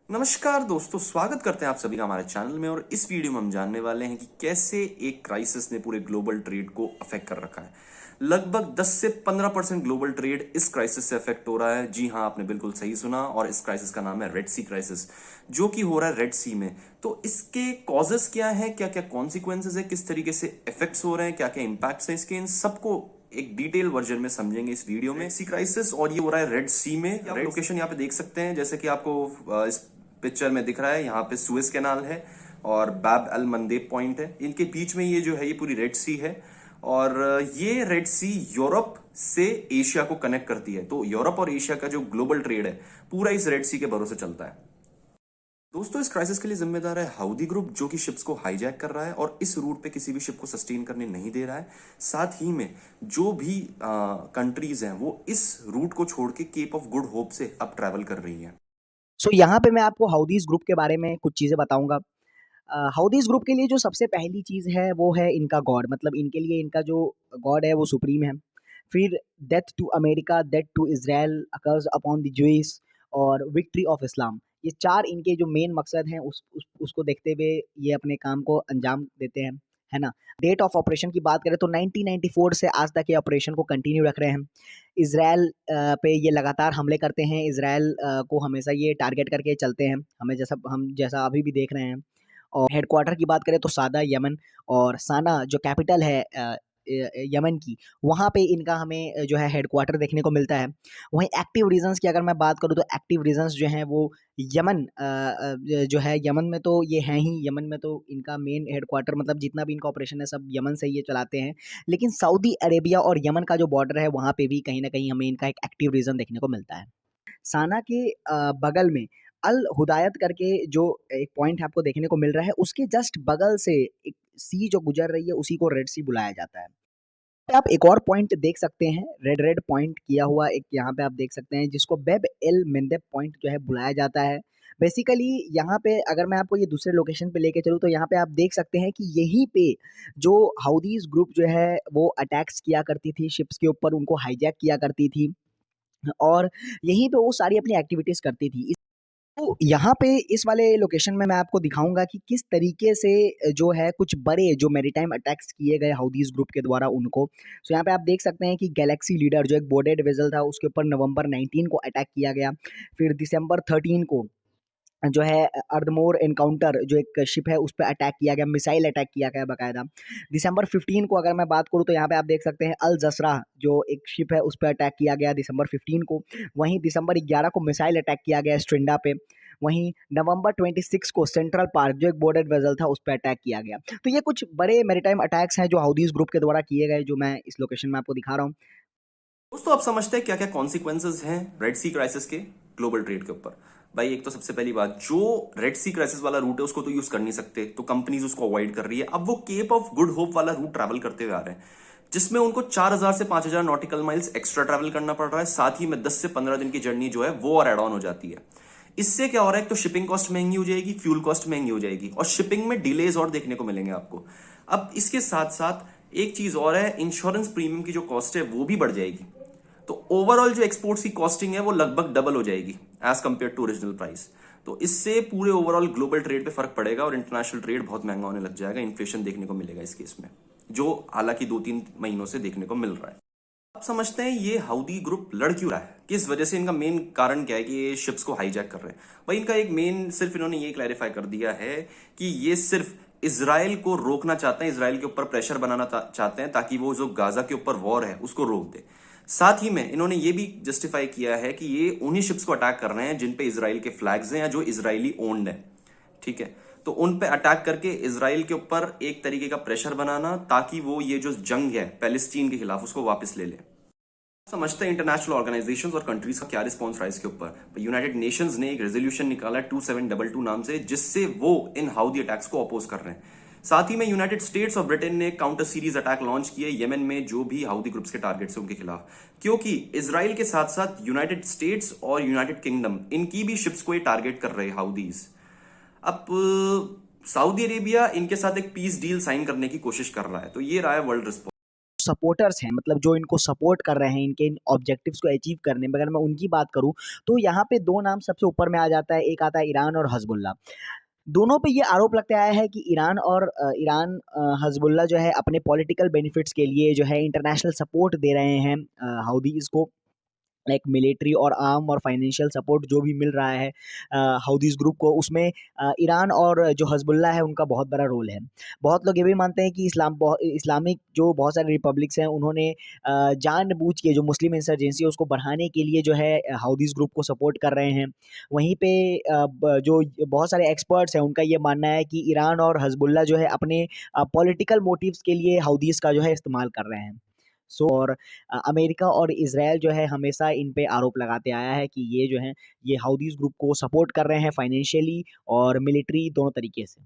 नमस्कार दोस्तों, स्वागत करते हैं आप सभी का हमारे चैनल में। और इस वीडियो में हम जानने वाले हैं कि कैसे एक क्राइसिस ने पूरे ग्लोबल ट्रेड को अफेक्ट कर रखा है। लगभग 10 से 15% ग्लोबल ट्रेड इस क्राइसिस से अफेक्ट हो रहा है। जी हाँ, आपने बिल्कुल सही सुना। और इस क्राइसिस का नाम है रेड सी क्राइसिस, जो कि हो रहा है रेड सी में। तो इसके कॉजेस क्या है, क्या क्या कॉन्सिक्वेंसेज है, किस तरीके से इफेक्ट्स हो रहे हैं, क्या क्या इंपैक्ट्स हैं इसके, इन सबको एक डिटेल वर्जन में समझेंगे इस वीडियो में। सी क्राइसिस, और ये हो रहा है रेड सी में। रेड लोकेशन यहाँ पे देख सकते हैं, जैसे कि आपको इस पिक्चर में दिख रहा है। यहाँ पे सुएज कैनाल है और बाब अल मंदेब पॉइंट है। इनके बीच में ये जो है ये पूरी रेड सी है। और ये रेड सी यूरोप से एशिया को कनेक्ट करती है। तो यूरोप और एशिया का जो ग्लोबल ट्रेड है पूरा इस रेड सी के भरोसे चलता है। दोस्तों, इस क्राइसिस के लिए जिम्मेदार है हाउदी ग्रुप, जो कि शिप्स को हाईजैक कर रहा है और इस रूट पे किसी भी शिप को सस्टेन करने नहीं दे रहा है। साथ ही में जो भी कंट्रीज हैं वो इस रूट को छोड़ के केप ऑफ गुड होप से अब ट्रैवल कर रही हैं। यहाँ पे मैं आपको हाउदीज़ ग्रुप के बारे में कुछ चीज़ें बताऊँगा। हाउदीज़ ग्रुप के लिए जो सबसे पहली चीज़ है वो है इनका गॉड, मतलब इनके लिए इनका जो गॉड है वो सुप्रीम है। फिर death to America, death to Israel, a curse upon the Jewish और विक्ट्री ऑफ इस्लाम। ये 4 इनके जो मेन मकसद हैं उसको देखते हुए ये अपने काम को अंजाम देते हैं, है ना? डेट ऑफ ऑपरेशन की बात करें तो 1994 से आज तक ये ऑपरेशन को कंटिन्यू रख रहे हैं। इज़राइल पे ये लगातार हमले करते हैं। इज़राइल को हमेशा ये टारगेट करके चलते हैं, हम जैसा अभी भी देख रहे हैं। और हेडक्वार्टर की बात करें तो सादा, यमन, और साना जो कैपिटल है यमन की, वहाँ पे इनका हमें जो है हेडक्वार्टर देखने को मिलता है। वहीं एक्टिव रीजन्स की अगर मैं बात करूँ तो एक्टिव रीजन्स जो हैं वो यमन जो है यमन में तो ये हैं ही। यमन में तो इनका मेन हेडक्वार्टर, मतलब जितना भी इनका ऑपरेशन है सब यमन से ही ये चलाते हैं। लेकिन सऊदी अरेबिया और यमन का जो बॉर्डर है वहाँ पे भी कहीं न कहीं हमें इनका एक एक्टिव रीजन देखने को मिलता है। साना के बगल में अल हुदायत करके जो एक पॉइंट आपको देखने को मिल रहा है, उसके जस्ट बगल से एक सी जो गुजर रही है उसी को रेड सी बुलाया जाता है। पे आप एक और पॉइंट देख सकते हैं, रेड रेड पॉइंट किया हुआ एक यहाँ पे आप देख सकते हैं, जिसको बेब एल मेंदेब पॉइंट जो है बुलाया जाता है। बेसिकली यहाँ पे अगर मैं आपको ये दूसरे लोकेशन पे लेके चलूँ तो यहाँ पे आप देख सकते हैं कि यहीं पे जो हाउदीज़ ग्रुप जो है वो अटैक्स किया करती थी शिप्स के ऊपर, उनको हाईजैक किया करती थी और यहीं पे वो सारी अपनी एक्टिविटीज़ करती थी। तो यहाँ पे इस वाले लोकेशन में मैं आपको दिखाऊँगा कि किस तरीके से जो है कुछ बड़े जो मैरीटाइम अटैक्स किए गए हाउदीज़ ग्रुप के द्वारा उनको। सो यहाँ पे आप देख सकते हैं कि गैलेक्सी लीडर जो एक बोर्डेड वेसल था उसके ऊपर नवंबर 19 को अटैक किया गया। फिर दिसंबर 13 को जो है अर्धमोर एनकाउंटर जो एक शिप है उस पे अटैक किया गया, मिसाइल अटैक किया गया बाकायदा। दिसंबर 15 को अगर मैं बात करूँ तो यहाँ पे आप देख सकते हैं अल जसरा जो एक शिप है उस पे अटैक किया गया दिसंबर 15 को। वहीं दिसंबर 11 को मिसाइल अटैक किया गया स्ट्रिंडा पे। वहीं नवंबर 26 को सेंट्रल पार्क जो एक बोर्डेड वेसल था उस पे अटैक किया गया। तो ये कुछ बड़े मैरीटाइम अटैक्स हैं जो हाउदीज़ ग्रुप के द्वारा किए गए, जो मैं इस लोकेशन में आपको दिखा रहा हूँ। दोस्तों, आप समझते हैं क्या क्या कॉन्सिक्वेंसेज हैं रेड सी क्राइसिस के ग्लोबल ट्रेड के ऊपर। भाई, एक तो सबसे पहली बात, जो रेड सी क्राइसिस वाला रूट है उसको तो यूज कर नहीं सकते, तो कंपनीज उसको अवॉइड कर रही है। अब वो केप ऑफ गुड होप वाला रूट ट्रैवल करते हुए आ रहे हैं, जिसमें उनको 4000 से 5000 नॉटिकल माइल्स एक्स्ट्रा ट्रैवल करना पड़ रहा है। साथ ही में 10 से 15 दिन की जर्नी जो है वो और एड ऑन हो जाती है। इससे क्या हो रहा है, तो शिपिंग कॉस्ट महंगी हो जाएगी, फ्यूल कॉस्ट महंगी हो जाएगी और शिपिंग में डिलेज और देखने को मिलेंगे आपको। अब इसके साथ साथ एक चीज और है, इंश्योरेंस प्रीमियम की जो कॉस्ट है वो भी बढ़ जाएगी। तो ओवरऑल जो एक्सपोर्ट्स की कॉस्टिंग है वो लगभग डबल हो जाएगी as compared to original price. तो इससे पूरे ओवरऑल ग्लोबल ट्रेड पे फर्क पड़ेगा और इंटरनेशनल ट्रेड बहुत महंगा होने लग जाएगा। इन्फ्लेशन देखने को मिलेगा इस केस में, जो हालांकि 2-3 महीनों से देखने को मिल रहा है। आप समझते हैं ये हाउदी ग्रुप लड़ क्यों रहा है, किस वजह से, इनका मेन कारण क्या है कि ये शिप्स को हाईजैक कर रहे हैं। भाई, इनका एक मेन सिर्फ इन्होंने ये क्लैरिफाई कर दिया है कि ये सिर्फ इसराइल को रोकना चाहते हैं, इसराइल के ऊपर प्रेशर बनाना चाहते हैं ताकि वो जो गाजा के ऊपर वॉर है उसको रोक दे। साथ ही में इन्होंने ये भी जस्टिफाई किया है कि ये उन्हीं शिप्स को अटैक कर रहे हैं जिन पे इसराइल के फ्लैग्स हैं या जो इसराइली ओन्ड है। ठीक है, तो उन पे अटैक करके इसराइल के ऊपर एक तरीके का प्रेशर बनाना ताकि वो ये जो जंग है पैलेस्टीन के खिलाफ उसको वापस ले ले। समझते हैं इंटरनेशनल ऑर्गेनाइजेशंस और कंट्रीज का क्या रिस्पॉन्स रहा इसके ऊपर। यूनाइटेड नेशंस ने एक रेजोल्यूशन निकाला 2722 नाम से, जिससे वो इन हाउदी अटैक्स को अपोज कर रहे हैं। साथ ही में यूनाइटेड स्टेट्स और ब्रिटेन ने काउंटर सीरीज अटैक लॉन्च किए यमन में जो भी हाउदी ग्रुप्स के टारगेट्स हैं उनके खिलाफ, क्योंकि इसराइल के साथ साथ यूनाइटेड स्टेट्स और यूनाइटेड किंगडम इनकी भी शिप्स को ये टारगेट कर रहे हैं हाउदीज। अब सऊदी अरेबिया इनके साथ एक पीस डील साइन करने की कोशिश कर रहा है। तो ये रहा है वर्ल्ड रिस्पॉन्स। सपोर्टर्स हैं, मतलब जो इनको सपोर्ट कर रहे हैं इनके इन ऑब्जेक्टिव्स को अचीव करने में, अगर मैं उनकी बात करूँ तो यहाँ पे 2 नाम सबसे ऊपर में आ जाता है। एक आता है ईरान और हिज़्बुल्लाह। दोनों पे ये आरोप लगता है कि ईरान हिज़्बुल्लाह जो है अपने पॉलिटिकल बेनिफिट्स के लिए जो है इंटरनेशनल सपोर्ट दे रहे हैं हाउदीज़ को, लाइक मिलिट्री और आर्म और फाइनेंशियल सपोर्ट जो भी मिल रहा है हाउदीज़ ग्रुप को, उसमें ईरान और जो हिज़्बुल्लाह है उनका बहुत बड़ा रोल है। बहुत लोग ये भी मानते हैं कि इस्लामिक जो बहुत सारे रिपब्लिक्स हैं उन्होंने जानबूझ के जो मुस्लिम इंसर्जेंसी है उसको बढ़ाने के लिए जो है हाउदीज़ ग्रुप को सपोर्ट कर रहे हैं। वहीं पे जो बहुत सारे एक्सपर्ट्स हैं उनका ये मानना है कि ईरान और हिज़्बुल्लाह जो है अपने पॉलिटिकल मोटिव्स के लिए हाउदीज़ का जो है इस्तेमाल कर रहे हैं। और अमेरिका और इज़राइल जो है हमेशा इन पे आरोप लगाते आया है कि ये जो हैं ये हाउदीज़ ग्रुप को सपोर्ट कर रहे हैं फाइनेंशियली और मिलिट्री दोनों तरीके से।